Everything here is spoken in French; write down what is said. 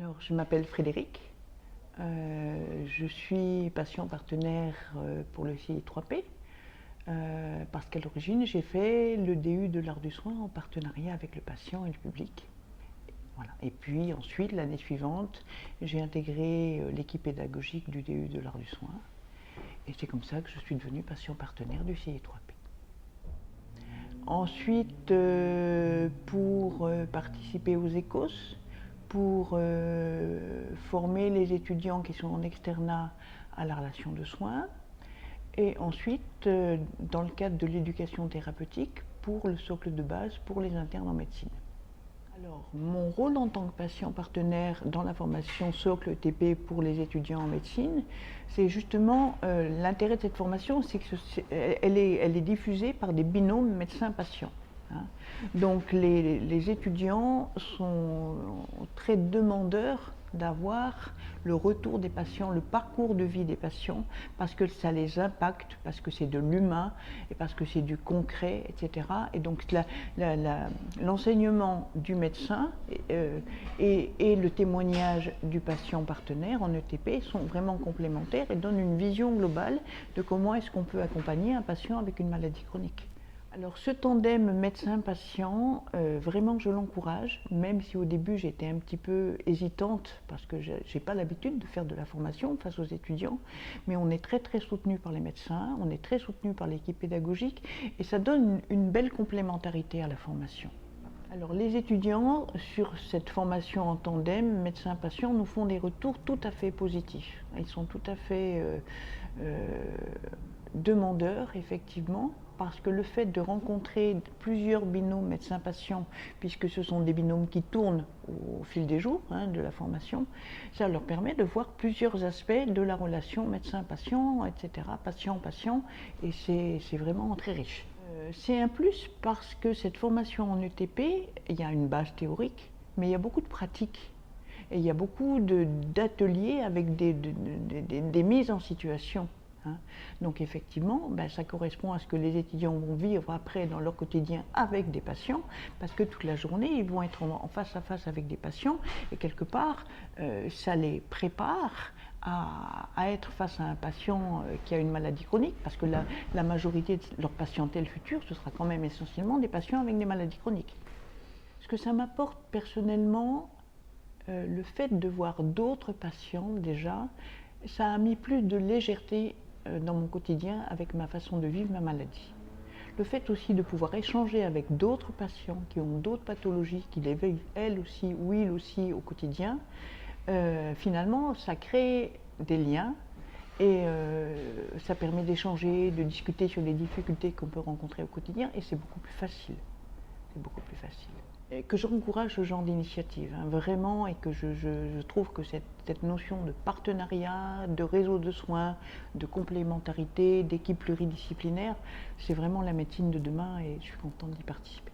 Alors, je m'appelle Frédéric. Je suis patient partenaire pour le CI3P parce qu'à l'origine, j'ai fait le DU de l'art du soin en partenariat avec le patient et le public. Voilà. Et puis ensuite, l'année suivante, j'ai intégré l'équipe pédagogique du DU de l'art du soin. Et c'est comme ça que je suis devenue patient partenaire du CI3P. Ensuite, pour participer aux ECOS, pour former les étudiants qui sont en externat à la relation de soins, et ensuite, dans le cadre de l'éducation thérapeutique, pour le socle de base pour les internes en médecine. Alors, mon rôle en tant que patient partenaire dans la formation socle ETP pour les étudiants en médecine, c'est justement l'intérêt de cette formation, c'est qu'elle est diffusée par des binômes médecins-patients. Hein. Donc les étudiants sont très demandeurs d'avoir le retour des patients, le parcours de vie des patients, parce que ça les impacte, parce que c'est de l'humain, et parce que c'est du concret, etc. Et donc l'enseignement du médecin et le témoignage du patient partenaire en ETP sont vraiment complémentaires et donnent une vision globale de comment est-ce qu'on peut accompagner un patient avec une maladie chronique. Alors ce tandem médecin-patient, vraiment je l'encourage, même si au début j'étais un petit peu hésitante parce que je n'ai pas l'habitude de faire de la formation face aux étudiants, mais on est très très soutenu par les médecins, on est très soutenu par l'équipe pédagogique et ça donne une belle complémentarité à la formation. Alors les étudiants sur cette formation en tandem médecin-patient nous font des retours tout à fait positifs. Ils sont tout à fait demandeurs effectivement parce que le fait de rencontrer plusieurs binômes médecins-patients, puisque ce sont des binômes qui tournent au fil des jours de la formation, ça leur permet de voir plusieurs aspects de la relation médecin-patient, etc., patient-patient, et c'est vraiment très riche. C'est un plus parce que cette formation en ETP, il y a une base théorique, mais il y a beaucoup de pratiques. Et il y a beaucoup d'ateliers avec des mises en situation. Hein. Donc effectivement, ça correspond à ce que les étudiants vont vivre après dans leur quotidien avec des patients, parce que toute la journée, ils vont être en face à face avec des patients, et quelque part, ça les prépare à être face à un patient qui a une maladie chronique, parce que la majorité de leur patientèle future, ce sera quand même essentiellement des patients avec des maladies chroniques. Ce que ça m'apporte personnellement, le fait de voir d'autres patients déjà, ça a mis plus de légèreté dans mon quotidien avec ma façon de vivre ma maladie. Le fait aussi de pouvoir échanger avec d'autres patients qui ont d'autres pathologies, qui les vivent elles aussi ou ils aussi au quotidien, finalement ça crée des liens et ça permet d'échanger, de discuter sur les difficultés qu'on peut rencontrer au quotidien et c'est beaucoup plus facile. C'est beaucoup plus facile. Et que j'encourage ce genre d'initiative, vraiment, et que je trouve que cette notion de partenariat, de réseau de soins, de complémentarité, d'équipe pluridisciplinaire, c'est vraiment la médecine de demain et je suis contente d'y participer.